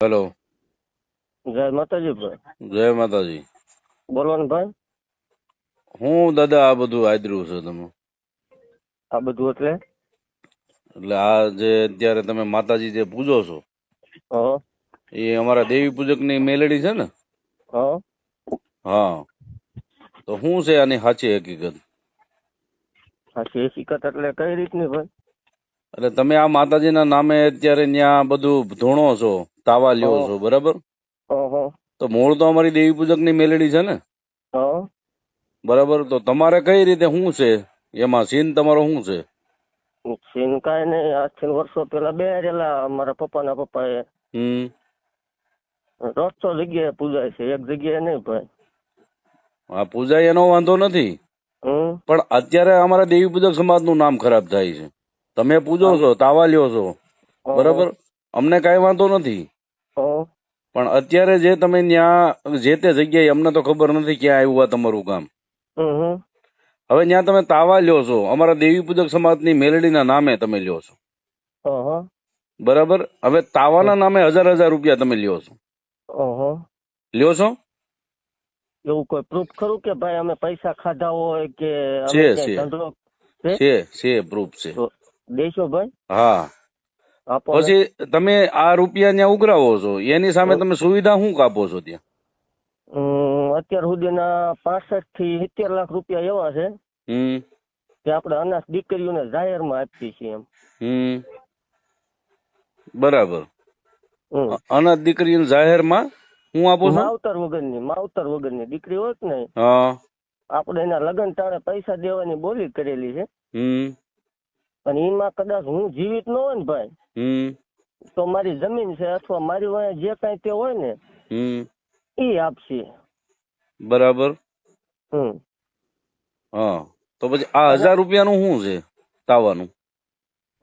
Hello. જય માતાજી ભાઈ. જય માતાજી. બોલો ને ભાઈ. હું દાદા આ બધું આદર્યું છે તમે? આ બધું એટલે આ જે અત્યારે તમે માતાજી જે પૂજો છો હા એ અમારા દેવી પૂજક ની મેલેડી છે ને? હા હા. તો શું છે આની સાચી હકીકત? સાચી હકીકત એટલે કઈ રીતની ભાઈ? એટલે તમે આ માતાજીના નામે અત્યારે ત્યાં બધું ધૂણો છો, તાવા લ્યો છો, બરાબર? તો મૂળ તો અમારી દેવી પૂજક ની મેલેડી છે ને, બરાબર? તો તમારે કઈ રીતે શું છે એમાં? સીન તમારો શું છે? સીન કાંઈ નહીં. આજથી વર્ષો પેલા બેહારેલા અમારા પપ્પાના પપ્પાએ. રોજ જગ્યાએ પૂજાય છે, એક જગ્યાએ નહીં ભાઈ. આ પૂજા એનો વાંધો નથી, પણ અત્યારે અમારા દેવી પૂજક સમાજ નું નામ ખરાબ થાય છે. તમે પૂજો છો, તાવા લ્યો છો, બરાબર, અમને કઈ વાંધો નથી, પણ અત્યારે જે તમે ત્યાં જે તે જગ્યાએ અમને તો ખબર નથી ક્યાં આવ્યું તમારું કામ. હવે ત્યાં તમે તાવા લ્યો છો, અમારા દેવી પૂજક સમાજની મેલડીના નામે તમે લ્યો છો, બરાબર? હવે તાવાના નામે 1000 રૂપિયા તમે લ્યો છો, લ્યો છો? એવું કોઈ પ્રૂફ ખરું કે ભાઈ અમે પૈસા ખાધા હોય કે છે પ્રૂફ છે. દેશો ભાઈ? હા. પછી તમે આ રૂપિયા ત્યાં ઉઘરાવો છો, એની સામે તમે સુવિધા શું કાપો છો ત્યાં? અત્યાર સુધીના 65 થી 70 લાખ રૂપિયા એવા છે કે આપણે અનાથ દીકરીઓને જાહેરમાં આપીએ છીએ એમ. બરાબર. અનાથ દીકરીઓને જાહેરમાં હું આપું છું? માવતર વગરની દીકરી હોય ને, આપણે એના લગ્ન ટાણે પૈસા દેવાની બોલી કરેલી છે. અને એમાં કદાચ હું જીવિત ન હોય ને ભાઈ, તો મારી જમીન છે અથવા મારી વાંહે જે કઈ તે હોય ને એ આપશે. બરાબર. હા. તો પછી આ 1000 રૂપિયાનું શું છે તાવાનું?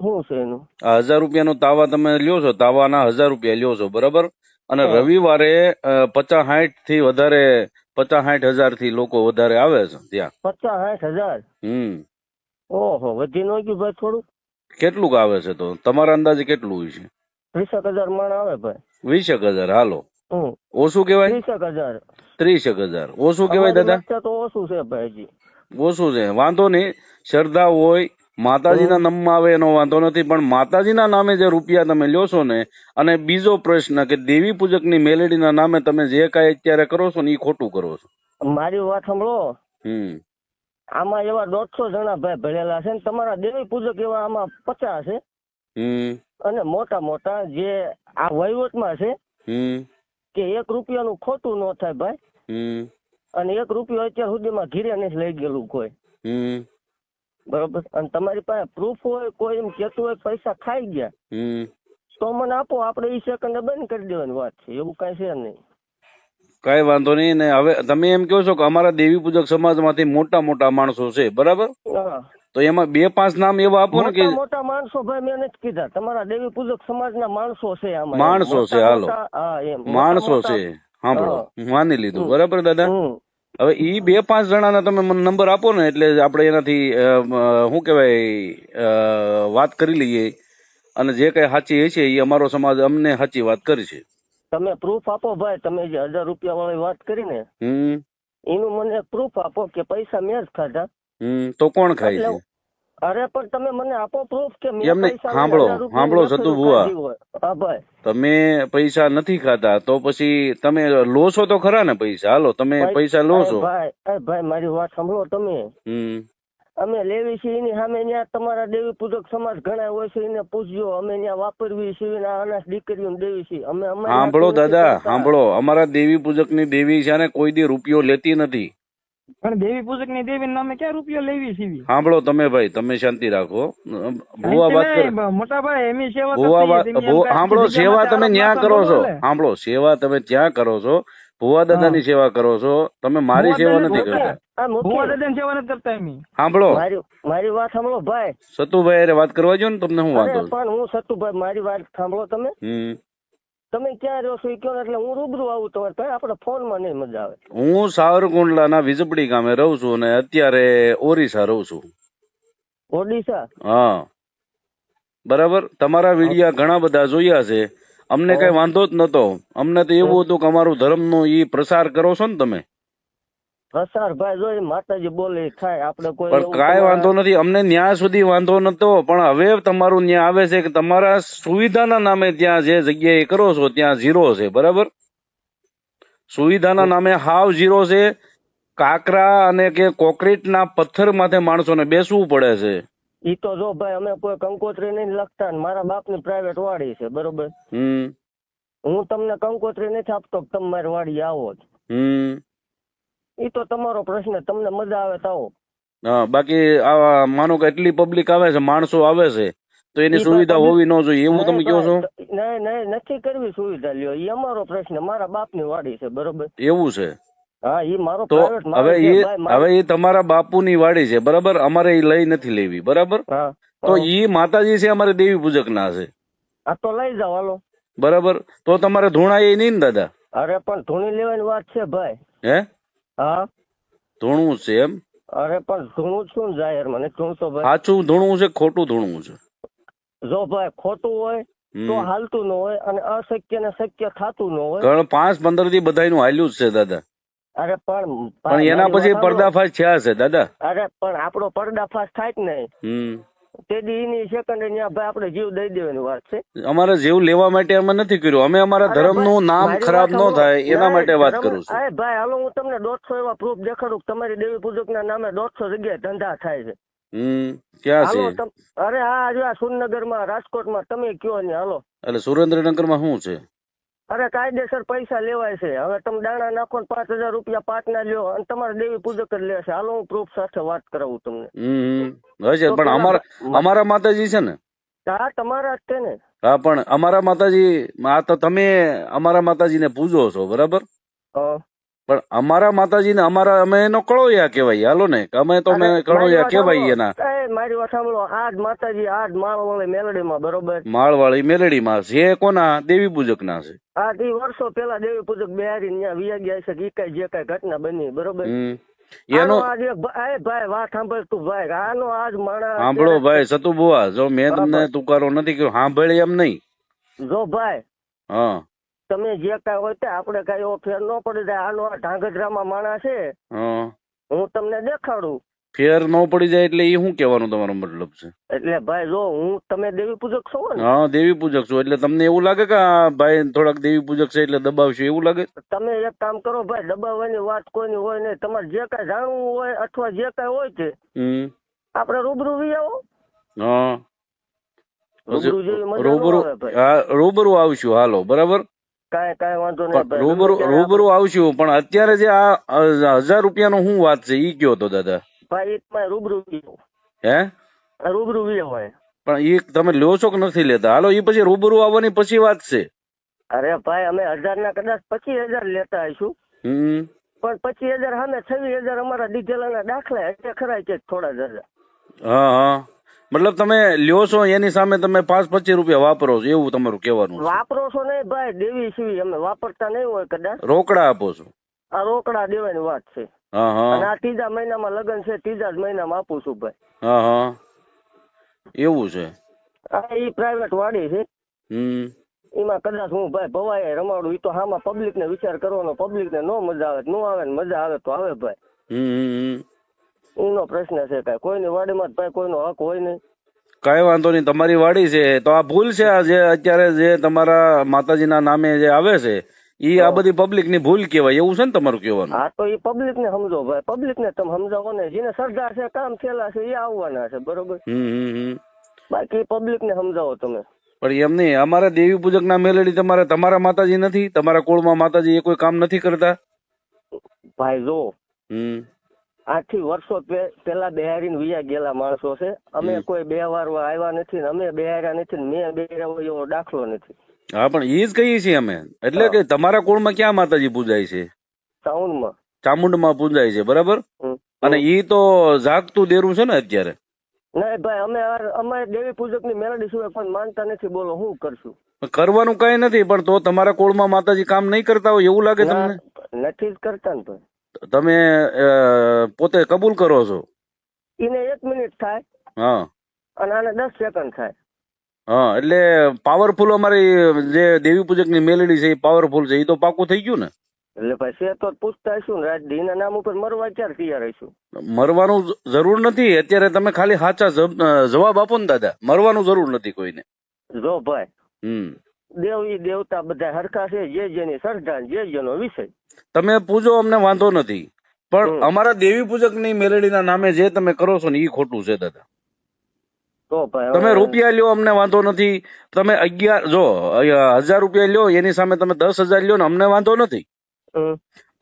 શું છે એનું? આ 1000 રૂપિયાનું તાવા તમે લ્યો છો, તાવાના 1000 રૂપિયા લ્યો છો, બરાબર? અને રવિવારે 50-60 થી વધારે 50-60 હજાર થી લોકો વધારે આવે છે ત્યાં. 50-60 હજાર? ઓહો, વધી ન ગયું ભાઈ થોડું? કેટલું આવે છે તો તમારા અંદાજે કેટલું હોય છે? 30,000 માણ આવે ભાઈ. 20,000? હાલો, ઓછું કેવાય? 30,000. 30,000 ઓછું કેવાય દાદા? તો ઓછું છે ભાઈ, હજી ઓછું છે. વાંધો નહીં, શ્રદ્ધા હોય, માતાજીના નામમાં આવે એનો વાંધો નથી, પણ માતાજીના નામે જે રૂપિયા તમે લ્યો છો ને, અને બીજો પ્રશ્ન કે દેવી પૂજકની મેલેડીના નામે તમે જે કાંઈ અત્યારે કરો છો ને એ ખોટું કરો છો. મારી વાત સાંભળો. આમાં એવા 150 જણા ભાઈ ભરેલા છે ને, તમારા દેવી પૂજક એવા આમાં 50 છે. અને મોટા મોટા જે આ વહીવટમાં છે કે 1 રૂપિયાનું ખોટું ન થાય ભાઈ. અને 1 રૂપિયો અત્યાર સુધીમાં ઘીરે નથી લઈ ગયેલું કોઈ. બરોબર. અને તમારી પાસે પ્રૂફ હોય, કોઈ એમ કેતું હોય પૈસા ખાઈ ગયા, તો મને આપો, આપણે એ સેકન્ડે બંધ કરી દેવાની વાત છે. એવું કઈ છે નહીં. કઈ વાંધો નહીં. ને હવે તમે એમ કહો છો કે અમારા દેવી પૂજક સમાજમાંથી મોટા મોટા માણસો છે, બરાબર? તો એમાં 2-5 નામ એવા આપો ને કે મોટા માણસો. ભાઈ મેં નથી કીધા, તમારા દેવી પૂજક સમાજના માણસો છે. આમાં માણસો છે. હાલો, માણસો છે. સાંભળો, માની લીધું, બરાબર દાદા? હવે ઈ 2-5 જણાના તમે મને નંબર આપો ને, એટલે આપણે એનાથી શું કેવાય વાત કરી લઈએ, અને જે કઈ સાચી હશે એ અમારો સમાજ અમને સાચી વાત કરી છે. તમે પ્રૂફ આપો ભાઈ. તમે જે 1000 રૂપિયા વાળી વાત કરી ને, એનું મને પ્રૂફ આપો કે પૈસા મેં જ ખાધા. તો કોણ ખાય છે? અરે પણ તમે મને આપો પ્રૂફ કે એમને સાંભળો સતુ ભુવા, તમે પૈસા નથી ખાતા તો પછી તમે લો છો તો ખરા ને પૈસા? હાલો, તમે પૈસા લો છો. ભાઈ મારી વાત સાંભળો તમે. અમે લેવી છીએ એની સામે ત્યાં તમારા દેવી પૂજક સમાજ ઘણા હોય છે, એને પૂછજો. અમે ત્યાં વાપરવી છીએ, અનાથ દીકરીઓને દેવી છીએ અમે. સાંભળો દાદા, સાંભળો, અમારા દેવી પૂજક ની દેવી છે ને કોઈ દી રૂપિયો લેતી નથી. પણ દેવી પૂજક ની દેવી નામે ક્યાં રૂપિયો લેવી છે? સાંભળો તમે ભાઈ, તમે શાંતિ રાખો. ભુવા વાત કરે. મોટા ભાઈ એમની સેવા સાંભળો, સેવા તમે ત્યાં કરો છો. સાંભળો, સેવા તમે ત્યાં કરો છો, ભુવા દાદા ની સેવા કરો છો, તમે મારી સેવા નથી કરતા. ભુવા દાદા ની સેવા નથી કરતા એમ. સાંભળો, મારી વાત સાંભળો ભાઈ. સતુભાઈ અરે વાત કરવા જો ને, તમને શું વાંધો? પણ હું સતુભાઈ, મારી વાત સાંભળો તમે. તમે ક્યાં રહ્યો છો એ કહો એટલે હું રૂબરૂ આવું તમારે ભાઈ. આપણે ફોન માં નહીં મજા આવે. હું સાવરકુંડલાના વીજપડી ગામે રહું છું અને અત્યારે ઓરિસ્સા રહું છું. ઓડિશા? હા, બરાબર. તમારા વિડિયા ઘણા બધા જોયા છે, અમને કઈ વાંધો જ નતો. અમને તો એવું હતું કે અમારું ધર્મનો ઈ પ્રસાર કરો છો ને તમે. પ્રસાર ભાઈ જો માતાજી બોલે થાય, આપણે કોઈ પણ કાંઈ વાંધો નથી, અમને ન્યા સુધી વાંધો નતો. પણ હવે તમારું ન્યા આવે છે કે તમારા સુવિધાના નામે ત્યાં જે જગ્યાએ કરો છો ત્યાં ઝીરો છે, બરાબર? સુવિધાના નામે હાવ ઝીરો છે. કાકરા અને કે કોન્ક્રીટના પથ્થર માથે માણસોને બેસવું પડે છે. ઈ તો જો ભાઈ અમે કોઈ કંકોત્રી નહીં લખતા ને મારા બાપની પ્રાઇવેટ વાડી છે, બરોબર? હું તમને કંકોત્રી નથી આપતો કે તમે મારી વાડી આવો જ. ઈ તો તમારો પ્રશ્ન, તમને મજા આવે તો આવો. હા, બાકી આ માનો કે એટલી પબ્લિક આવે છે, માણસો આવે છે, તો એની સુવિધા હોવી ન જોઈએ એવું તમે કહો છો? નહીં, નથી કરવી સુવિધા, લ્યો ઈ અમારો પ્રશ્ન. મારા બાપની વાડી છે, બરોબર? એવું છે? હા, ઈ મારો તો પ્રાઇવેટ. હવે એ તમારા બાપુની વાડી છે, બરાબર? અમારે એ લઈ નથી લેવી, બરાબર? તો ઈ માતાજી છે, અમારે દેવી પૂજક ના છે. આ તો લઈ જાવ હાલો, બરાબર? તો તમારે ધૂણા એ નહીં ને દાદા? અરે પણ ધૂણી લેવાની વાત છે ભાઈ. હે? હા, ધૂણું છે એમ? અરે પણ ધૂણું શું જાહેર મને ધૂણતો ભાઈ? સાચું ધૂણું છે, ખોટું ધૂણું છે? જો ભાઈ ખોટું હોય તો હાલતું ન હોય, અને અશક્ય ને શક્ય થતું ન હોય. 5-15 થી બધાનું હાલ્યું જ છે દાદા. અરે પણ એના પછી પર્દાફાશ થયા છે દાદા. અરે પણ આપણો પર્દાફાશ થાય જ નહીં. તે દીની સેકન્ડ ત્યાં ભાઈ આપણે જીવ દઈ દેવાની વાત છે. અમારે જીવ લેવા માટે અમે નથી કર્યું, અમે અમારા ધર્મનું નામ ખરાબ ન થાય એના માટે વાત કરું છું. અરે ભાઈ હાલો, હું તમને 150 એવા પ્રૂફ દેખાડું કે તમારી દેવી પૂજક ના નામે 200 જગ્યાએ ધંધા થાય છે. ક્યાં છે? અરે હા, જો આ સુરનગરમાં, રાજકોટમાં, તમે કયો ને હાલો. એટલે સુરેન્દ્રનગરમાં શું છે? અરે કાયદેસર પૈસા લેવાય છે. હવે તમે દાણા નાખો ને 5000 રૂપિયા પાટના લ્યો અને તમારા દેવી પૂજક જ લેશે. હાલો હું પ્રૂફ સાથે વાત કરાવું તમને. હશે પણ અમારા માતાજી છે ને? હા, તમારા જ છે ને. હા, પણ અમારા માતાજી, આ તો તમે અમારા માતાજીને પૂજો છો, બરાબર? પણ અમારા માતાજીને અમે એનો કળોયા કહેવાય, હાલો ને, અમે તો કળોયા કહેવાય એના. મારી વાત સાંભળો, આજ માતાજી આજ માળવાળી મેલડીમાં, બરોબર? માળવાળી મેલડીમાં છે, કોના? દેવી પૂજક ના છે. આ વર્ષો પેલા દેવી પૂજક બિહારી ત્યાં વિયા ગયા છે, ઈ કઈ જે કઈ ઘટના બની, બરોબર? એનો ભાઈ વાત સાંભળ તું ભાઈ, આનો આજ માણસ સાંભળો ભાઈ સતુ બુઆ, જો મેં તમને તુકારો નથી કર્યો, સાંભળે એમ નહીં. જો ભાઈ, હા, તમે જે કઈ હોય તે આપણે કઈ એવો ફેર ન પડી જાય. આનો આ ઢાંગધ્રામાં માણસ છે, હું તમને દેખાડું. ફેર ન પડી જાય એટલે એ શું કહેવાનું તમારો મતલબ છે? એટલે ભાઈ જો તમે દેવી પૂજક છો ને? હા, દેવી પૂજક છો એટલે તમને એવું લાગે કે ભાઈ થોડાક દેવી પૂજક છે એટલે દબાવશું એવું લાગે? તમે એક કામ કરો ભાઈ, દબાવવાની વાત કોઈની હોય નહીં. તમારે જે કઈ જાણવું હોય અથવા જે કઈ હોય તે આપણે રૂબરૂ વી આવો. હા, રૂબરૂ આવશું, હાલો, બરાબર? કઈ વાંધો નહીં, રૂબરૂ આવશું. પણ અત્યારે જે આ 1000 રૂપિયાનો શું વાત છે ઈ કયો તો દાદા. ભાઈ રૂબરૂ હે? રૂબરૂ હોય પણ ઈ તમે લ્યો છો કે નથી લેતા? હાલો, ઈ પછી રૂબરૂ આવવાની પછી વાત છે. અરે ભાઈ અમે 1000 ના કદાચ 25000 લેતા આવીશું, પણ 25000 સામે 26000 અમારા દીધેલા દાખલા એટલે ખરા કે થોડા જ. હા, મતલબ તમે લ્યો છો એની સામે તમે 5-25 રૂપિયા વાપરો છો એવું તમારું કહેવાનું? વાપરો છો નહીં ભાઈ, દેવી સીવી અમે વાપરતા નહીં હોય કદાચ. રોકડા આપો છો? આ રોકડા દેવાની વાત છે. અને આ 3જા મહિનામાં લગ્ન છે, 3જા મહિનામાં આપું છું ભાઈ. હા, એવું છે? આ ઈ પ્રાઇવેટ વાડી છે, એમાં કદાચ હું ભાઈ ભવાય રમાડું. ઈ તો હામાં પબ્લિક ને વિચાર કરવાનો, પબ્લિક ને નો મજા આવે નો આવે, મજા આવે તો આવે ભાઈ. એનો પ્રશ્ન છે. કઈ કોઈની વાડીમાં ભાઈ કોઈનો હક હોય નહીં. કઈ વાંધો નહીં, તમારી વાડી છે તો આ ભૂલ છે. આ જે અત્યારે જે તમારા માતાજીના નામે જે આવે છે ઈ આ બધી પબ્લિક ની ભૂલ કેવાય એવું છે ને તમારું કહેવાનું? હા, તો ઈ પબ્લિક ને સમજો ભાઈ, પબ્લિક ને તમે સમજાવો ને. જેને સરદાર છે, કામ થયેલા છે, એ આવવાના છે, બરોબર? બાકી પબ્લિક ને સમજાવો તમે. પણ એમ નહીં, અમારા દેવી પૂજક ના મેલડી તમારા માતાજી નથી? તમારા કુળમાં માતાજી એ કોઈ કામ નથી કરતા? ભાઈ જો, આથી વર્ષો પેલા બિહારી વિયા ગયેલા માણસો છે. અમે કોઈ 2 વાર આવ્યા નથી, અમે બિહાર્યા નથી, મેં બિહાર્યા હોય એવો દાખલો નથી. હા, પણ એ જ કહીએ છીએ અમે. એટલે કે તમારા કુળમાં ક્યાં માતાજી પૂજાય છે? ચામુંડમાં પૂજાય છે, બરાબર? અને ઈ તો જાગતું દેરું છે ને અત્યારે? નહીં ભાઈ, અમે દેવી પૂજક ની મેલડી સિવાય કોઈ માનતા નથી. બોલો શું કરશું? કરવાનું કઈ નથી, પણ તો તમારા કુળમાં માતાજી કામ નહીં કરતા હોય એવું લાગે તમને? નથી જ કરતા ને ભાઈ. તમે પોતે કબૂલ કરો છો? એને 1 મિનિટ થાય, હા, અને આને 10 સેકન્ડ થાય. હા, એટલે પાવરફુલ અમારી જે દેવી પૂજક ની મેલેડી છે એ પાવરફુલ છે, એ તો પાકું થઈ ગયું ને. એટલે પછી તો પૂછતા હશું ને રાજ એના નામ ઉપર મરવા ક્યારે તૈયાર હશું? મરવાનું જરૂર નથી અત્યારે, તમે ખાલી સાચા જવાબ આપો ને દાદા, મરવાનું જરૂર નથી કોઈને. જો ભાઈ દેવ ઈ દેવતા બધા હરખા છે, જે જેની શ્રદ્ધા જે જેનો વિષય. તમે પૂજો, અમને વાંધો નથી, પણ અમારા દેવી પૂજક ની મેલેડીના નામે જે તમે કરો છો ને એ ખોટું છે દાદા. તો ભાઈ તમે રૂપિયા લ્યો અમને વાંધો નથી, તમે 1000 રૂપિયા લ્યો એની સામે તમે 10,000 લ્યો ને અમને વાંધો નથી,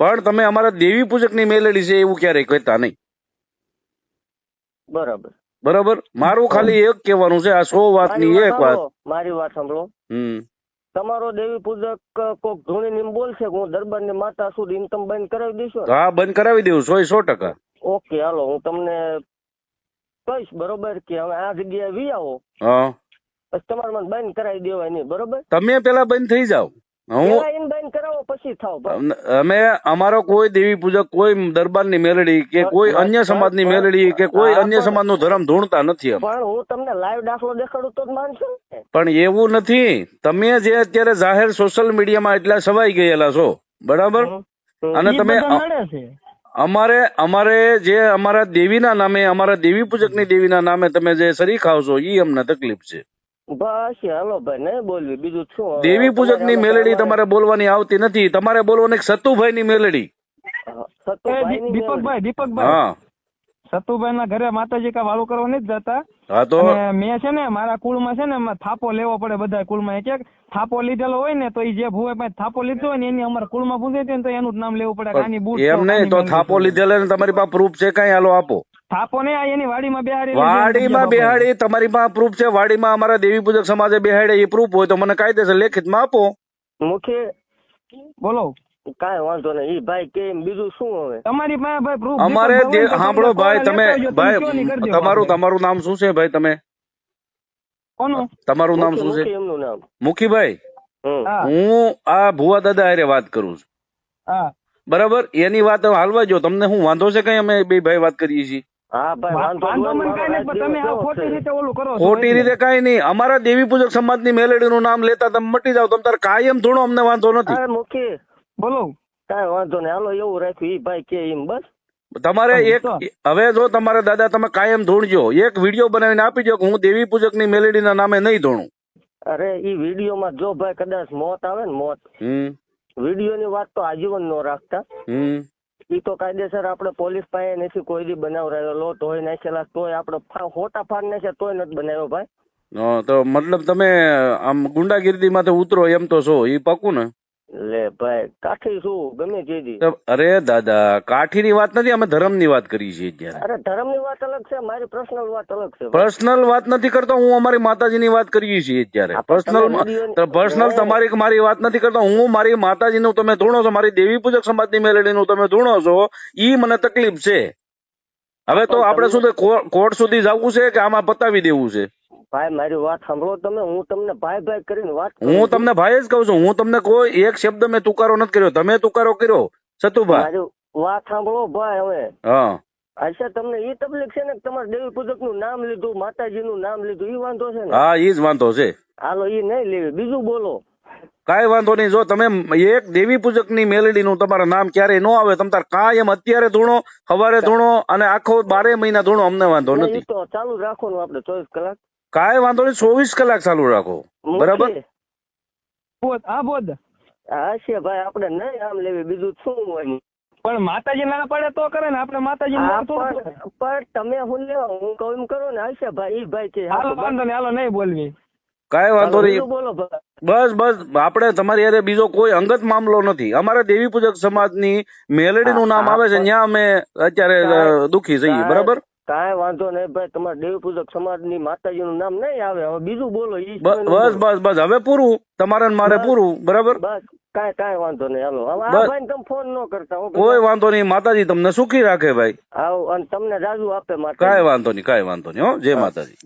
પણ તમે અમારા દેવી પૂજક ની મેલેડી છે એવું ક્યારેય કહેતા નહીં. બરાબર બરાબર, મારું ખાલી એક કહેવાનું છે, આ 100 વાતની એક વાત. મારી વાત સાંભળો. તમારો દેવી પૂજક કોક ધૂણી એમ બોલશે કે હું દરબાર ની માતા સુધી એમ તમે બંધ કરાવી દઈશો? હા, બંધ કરાવી દઉં 100%. ઓકે, હાલો હું તમને કહીશ, બરોબર, કે હવે આ જગ્યાએ વી આવો, પછી તમારે મને બંધ કરાવી દેવાય નહીં, બરોબર? તમે પેલા બંધ થઈ જાઓ, હું બંધ કરાવો પછી થાવ. અમે અમારો કોઈ દેવી પૂજક, કોઈ દરબાર ની મેલડી કે કોઈ અન્ય સમાજ ની મેલડી કે કોઈ અન્ય સમાજ નું ધર્મ ધૂણતા નથી. પણ હું તમને લાઈવ દાખલો દેખાડું તો જ માનશો ને. પણ એવું નથી, તમે જે અત્યારે જાહેર સોશિયલ મીડિયામાં એટલા સવાઈ ગયેલા છો, બરાબર, અને તમે અમારે જે અમારા દેવીના નામે, અમારા દેવી પૂજક ની દેવીના નામે તમે જે શરી ખાવ છો એ અમને તકલીફ છે. બસ હાલો ભાઈ, નહીં બોલવી, બીજું શું. દેવી પૂજક ની મેલડી તમારે બોલવાની આવતી નથી, તમારે બોલવાની સતુભાઈ ની મેલડી. દીપકભાઈ, હા, સતુભાઈ ના ઘરે માતાજી કા વાળું કરવા નથી જતા. હા, તો મેં છે ને મારા કુળમાં છે ને થાપો લેવો પડે બધા કુળમાં, એક થાપો લીધેલો હોય ને તો એ જે ભૂવે પાસે થાપો લીધો હોય ને એની અમારા કુળમાં પૂછે ને તો એનું જ નામ લેવું પડે. એમ નહીં, તો થાપો લીધેલો ને તમારી પાસે પ્રૂફ છે કઈ? હાલો આપો. થાપો ને એની વાડીમાં બેહાડી, વાડીમાં બેહાડી તમારી પાસે પ્રૂફ છે? વાડીમાં અમારા દેવી પૂજક સમાજે બેહાડે એ પ્રૂફ હોય તો મને કાયદેસર લેખિતમાં આપો. મુખી બોલો. કાંઈ વાંધો નહીં, ઈ ભાઈ કે બીજું શું હવે તમારી પાસે ભાઈ પ્રૂફ? અમારે સાંભળો ભાઈ, તમે ભાઈ તમારું નામ શું છે ભાઈ? તમે કોનું? તમારું નામ શું છે? એમનું નામ મુખીભાઈ. હું આ ભુવા દાદા હારે વાત કરું છું. હા, બરાબર, એની વાત હાલવા જો, તમને હું વાંધો છે કઈ? અમે બે ભાઈ વાત કરીએ છીએ. ખોટી રીતે કઈ નહીં, અમારા દેવી પૂજક સમાજ ની મેલેડી નું નામ લેતા તમે મટી જાવ, તમે તાર કાયમ ધૂણો, અમને વાંધો નથી. મુખી બોલો. કઈ વાંધો નહીં, હાલો એવું રાખ્યું, ઈ ભાઈ કે એમ બસ. તમારે એક હવે જો તમારે દાદા તમે કાયમ ધૂણજો, એક વિડીયો બનાવીને આપી દો કે હું દેવી પૂજક ની મેલેડી ના નામે નહીં ધૂણું. અરે ઈ વિડીયો માં જો ભાઈ કદાચ મોત આવે ને મોત, વિડીયો ની વાત તો આજીવન નો રાખતા. ઈ તો કાયદેસર આપણે પોલીસ પાસે નથી કોઈ દી બનાવરાયેલો, તોય નાખેલા તોય આપણે ફોટા ફાડ નાખ્યા તોય નથી બનાવ્યો ભાઈ. તો મતલબ તમે આમ ગુંડાગીર્દી માંથી ઉતરો એમ તો છો, ઈ પાકું ને? લે ભાઈ, કાઠી શું ગમે તે. અરે દાદા, કાઠી ની વાત નથી, અમે ધર્મ ની વાત કરીએ છીએ અત્યારે. અરે ધર્મ ની વાત અલગ છે, મારી પર્સનલ વાત અલગ છે. પર્સનલ વાત નથી કરતો હું, અમારી માતાજી ની વાત કરીએ છીએ અત્યારે. પર્સનલ તમારી મારી વાત નથી કરતો હું, મારી માતાજી નું તમે ધૂણો છો, મારી દેવી પૂજક સમાજ ની મેલેડી નું તમે ધૂણો છો, ઈ મને તકલીફ છે. હવે તો આપણે શું કોર્ટ સુધી જવું છે કે આમાં પતાવી દેવું છે? ભાઈ મારી વાત સાંભળો તમે, હું તમને ભાઈ ભાઈ કરીને વાત, હું તમને ભાઈ જ કહું છું, હું તમને કોઈ એક શબ્દ મેં તુકારો નથી કર્યો, તમે તુકારો કર્યો સતુભાઈ. વાત સાંભળો ભાઈ, હવે હા અચ્છા તમને ઈ તકલીફ છે ને તમારે દેવી પૂજક નું નામ લીધું, માતાજી નું નામ લીધું, ઈ વાંધો છે ને? હા, ઈ જ વાંધો છે. હાલો ઈ નહીં લેવી, બીજું બોલો. કઈ વાંધો નહીં, જો તમે એક દેવી પૂજક ની મેલેડી નું તમારા નામ ક્યારેય ન આવે, તમે તાર કાયમ અત્યારે ધૂણો, સવારે ધૂણો અને આખો 12 મહિના ધૂણો, અમને વાંધો નથી. તો ચાલુ રાખો ને આપણે 24 કલાક. કાંઈ વાંધો નહીં, 24 કલાક ચાલુ રાખો, બરાબર? હા બોધ. હા છે ભાઈ, આપણે નહીં આમ લેવી, બીજું શું હોય? પણ માતાજી ના પડે તો કરે ને, આપણે માતાજી પણ તમે હું લેવા, હું કહું એમ કરો ને. હશે ભાઈ, ઈ ભાઈ કે હાલો વાંધો નહીં, હાલો નહીં બોલવી. કાંઈ વાંધો નહીં, બોલો. બસ આપણે તમારી યારે બીજો કોઈ અંગત મામલો નથી. અમારા દેવી પૂજક સમાજ ની મેલેડી નું નામ આવે છે, ત્યાં અમે અત્યારે દુખી જઈએ, બરાબર? કાંઈ વાંધો નહીં ભાઈ, તમારા દેવી પૂજક સમાજ ની માતાજી નું નામ નહીં આવે, હવે બીજું બોલો. બસ હવે પૂરું, તમારે મારે પૂરું, બરાબર? બસ કાંઈ વાંધો નહીં, હાલો. હવે આ ભાઈ તમે ફોન ન કરતા. કોઈ વાંધો નહીં, માતાજી તમને સુખી રાખે ભાઈ. આવ અને તમને રાજુ આપે. કાંઈ વાંધો નહીં, હો, જય માતાજી.